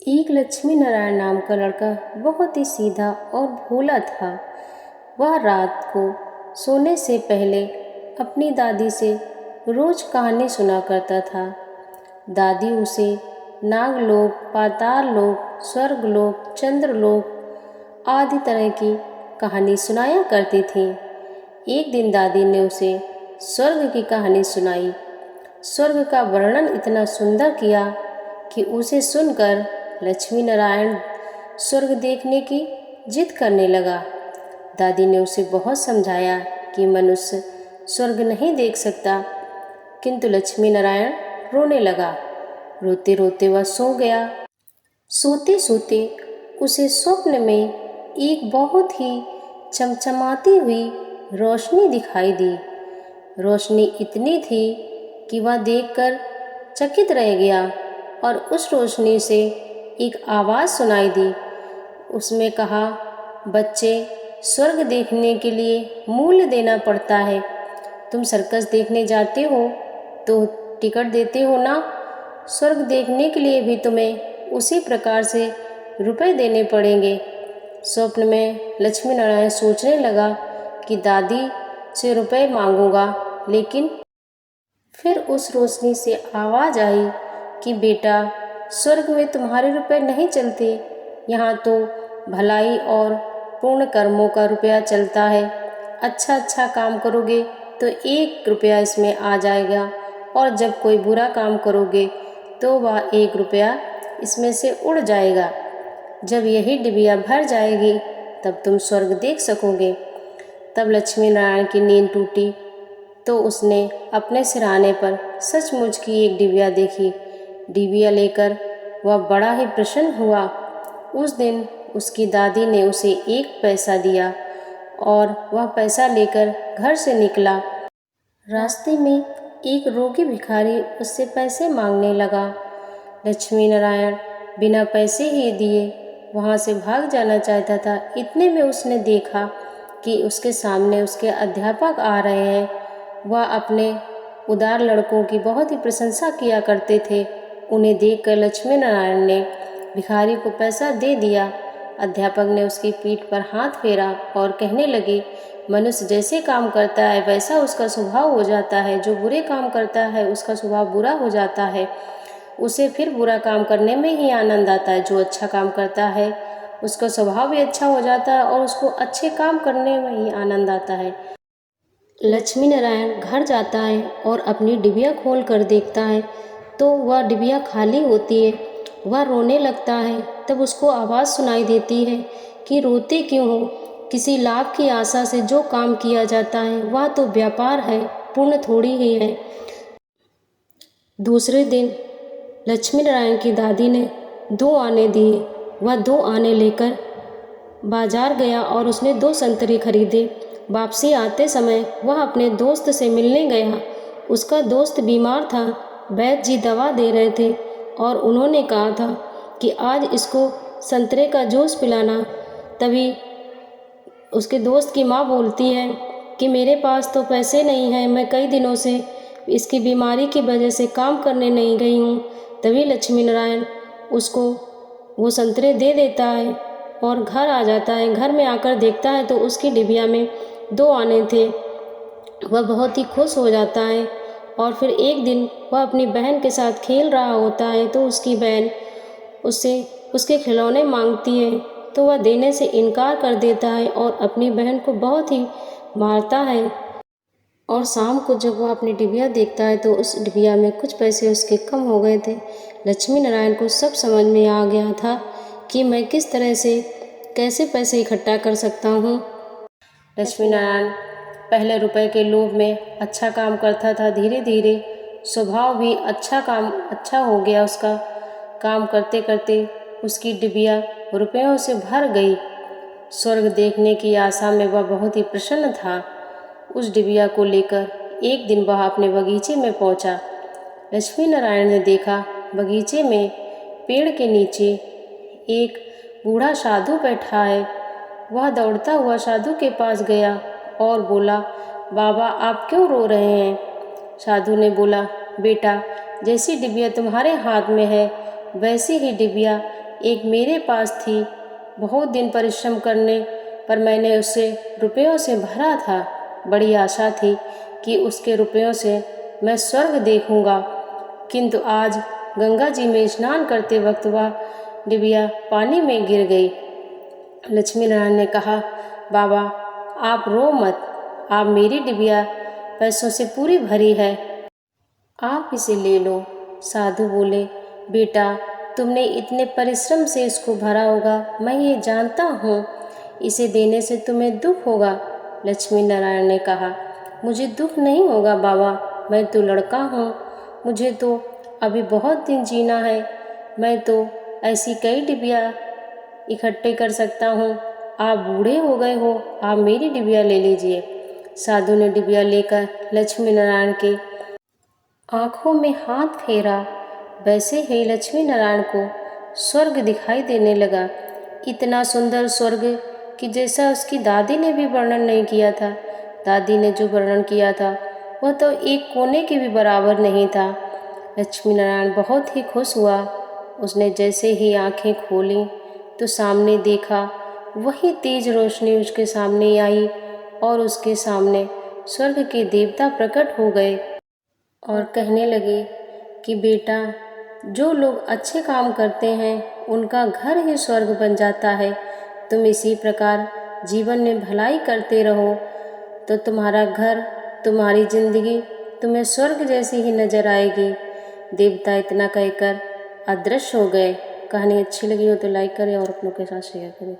एक लक्ष्मी नारायण नाम का लड़का बहुत ही सीधा और भोला था। वह रात को सोने से पहले अपनी दादी से रोज कहानी सुना करता था। दादी उसे नागलोक, पाताललोक, स्वर्गलोक, चंद्रलोक आदि तरह की कहानी सुनाया करती थी। एक दिन दादी ने उसे स्वर्ग की कहानी सुनाई। स्वर्ग का वर्णन इतना सुंदर किया कि उसे सुनकर लक्ष्मी नारायण स्वर्ग देखने की जिद करने लगा। दादी ने उसे बहुत समझाया कि मनुष्य स्वर्ग नहीं देख सकता, किंतु लक्ष्मी नारायण रोने लगा। रोते रोते वह सो गया। सोते सोते उसे स्वप्न में एक बहुत ही चमचमाती हुई रोशनी दिखाई दी। रोशनी इतनी थी कि वह देखकर चकित रह गया और उस रोशनी से एक आवाज़ सुनाई दी। उसमें कहा, बच्चे, स्वर्ग देखने के लिए मूल्य देना पड़ता है। तुम सर्कस देखने जाते हो तो टिकट देते हो ना, स्वर्ग देखने के लिए भी तुम्हें उसी प्रकार से रुपए देने पड़ेंगे। स्वप्न में लक्ष्मी नारायण सोचने लगा कि दादी से रुपए मांगूंगा, लेकिन फिर उस रोशनी से आवाज़ आई कि बेटा, स्वर्ग में तुम्हारे रुपए नहीं चलते, यहाँ तो भलाई और पूर्ण कर्मों का रुपया चलता है। अच्छा काम करोगे तो 1 रुपया इसमें आ जाएगा, और जब कोई बुरा काम करोगे तो वह 1 रुपया इसमें से उड़ जाएगा। जब यही डिबिया भर जाएगी तब तुम स्वर्ग देख सकोगे। तब लक्ष्मी नारायण की नींद टूटी तो उसने अपने सिरहाने पर सचमुच की एक डिबिया देखी। डिबिया लेकर वह बड़ा ही प्रसन्न हुआ। उस दिन उसकी दादी ने उसे 1 पैसा दिया और वह पैसा लेकर घर से निकला। रास्ते में एक रोगी भिखारी उससे पैसे मांगने लगा। लक्ष्मी नारायण बिना पैसे ही दिए वहाँ से भाग जाना चाहता था। इतने में उसने देखा कि उसके सामने उसके अध्यापक आ रहे हैं। वह अपने उदार लड़कों की बहुत ही प्रशंसा किया करते थे। उन्हें देखकर लक्ष्मी नारायण ने भिखारी को पैसा दे दिया। अध्यापक ने उसकी पीठ पर हाथ फेरा और कहने लगे, मनुष्य जैसे काम करता है वैसा उसका स्वभाव हो जाता है। जो बुरे काम करता है उसका स्वभाव बुरा हो जाता है, उसे फिर बुरा काम करने में ही आनंद आता है। जो अच्छा काम करता है उसका स्वभाव भी अच्छा हो जाता है और उसको अच्छे काम करने में ही आनंद आता है। लक्ष्मी नारायण घर जाता है और अपनी डिबिया खोल कर देखता है तो वह डिबिया खाली होती है। वह रोने लगता है। तब उसको आवाज़ सुनाई देती है कि रोते क्यों हो? किसी लाभ की आशा से जो काम किया जाता है वह तो व्यापार है, पुण्य थोड़ी ही है। दूसरे दिन लक्ष्मी नारायण की दादी ने 2 आने दिए। वह 2 आने लेकर बाजार गया और उसने 2 संतरे खरीदे। वापसी आते समय वह अपने दोस्त से मिलने गया। उसका दोस्त बीमार था। वैद्य जी दवा दे रहे थे और उन्होंने कहा था कि आज इसको संतरे का जूस पिलाना। तभी उसके दोस्त की माँ बोलती है कि मेरे पास तो पैसे नहीं हैं, मैं कई दिनों से इसकी बीमारी की वजह से काम करने नहीं गई हूँ। तभी लक्ष्मी नारायण उसको वो संतरे दे देता है और घर आ जाता है। घर में आकर देखता है तो उसकी डिबिया में 2 आने थे। वह बहुत ही खुश हो जाता है और फिर एक दिन वह अपनी बहन के साथ खेल रहा होता है तो उसकी बहन उससे उसके खिलौने मांगती है तो वह देने से इनकार कर देता है और अपनी बहन को बहुत ही मारता है। और शाम को जब वह अपनी डिबिया देखता है तो उस डिबिया में कुछ पैसे उसके कम हो गए थे। लक्ष्मी नारायण को सब समझ में आ गया था कि मैं किस तरह से कैसे पैसे इकट्ठा कर सकता हूँ। लक्ष्मी नारायण पहले रुपए के लोभ में अच्छा काम करता था। धीरे धीरे स्वभाव भी अच्छा हो गया उसका। काम करते करते उसकी डिबिया रुपयों से भर गई। स्वर्ग देखने की आशा में वह बहुत ही प्रसन्न था। उस डिबिया को लेकर एक दिन वह अपने बगीचे में पहुंचा। लक्ष्मी नारायण ने देखा बगीचे में पेड़ के नीचे एक बूढ़ा साधु बैठा है। वह दौड़ता हुआ साधु के पास गया और बोला, बाबा आप क्यों रो रहे हैं? साधु ने बोला, बेटा, जैसी डिबिया तुम्हारे हाथ में है वैसी ही डिबिया एक मेरे पास थी, बहुत दिन परिश्रम करने पर मैंने उसे रुपयों से भरा था। बड़ी आशा थी कि उसके रुपयों से मैं स्वर्ग देखूंगा, किंतु आज गंगा जी में स्नान करते वक्त वह डिबिया पानी में गिर गई। लक्ष्मी नारायण ने कहा, बाबा आप रो मत, आप मेरी डिबिया पैसों से पूरी भरी है, आप इसे ले लो। साधु बोले, बेटा तुमने इतने परिश्रम से इसको भरा होगा, मैं ये जानता हूँ, इसे देने से तुम्हें दुख होगा। लक्ष्मी नारायण ने कहा, मुझे दुख नहीं होगा बाबा, मैं तो लड़का हूँ, मुझे तो अभी बहुत दिन जीना है, मैं तो ऐसी कई डिबिया इकट्ठे कर सकता हूँ। आप बूढ़े हो गए हो, आप मेरी डिबिया ले लीजिए। साधु ने डिबिया लेकर लक्ष्मी नारायण के आँखों में हाथ फेरा। वैसे ही लक्ष्मी नारायण को स्वर्ग दिखाई देने लगा, इतना सुंदर स्वर्ग कि जैसा उसकी दादी ने भी वर्णन नहीं किया था। दादी ने जो वर्णन किया था वह तो एक कोने के भी बराबर नहीं था। लक्ष्मी नारायण बहुत ही खुश हुआ। उसने जैसे ही आंखें खोली तो सामने देखा, वही तेज रोशनी उसके सामने आई और उसके सामने स्वर्ग के देवता प्रकट हो गए और कहने लगे कि बेटा, जो लोग अच्छे काम करते हैं उनका घर ही स्वर्ग बन जाता है। तुम इसी प्रकार जीवन में भलाई करते रहो तो तुम्हारा घर, तुम्हारी जिंदगी तुम्हें स्वर्ग जैसी ही नजर आएगी। देवता इतना कहकर अदृश्य हो गए। कहानी अच्छी लगी हो तो लाइक करें और अपनों के साथ शेयर करें।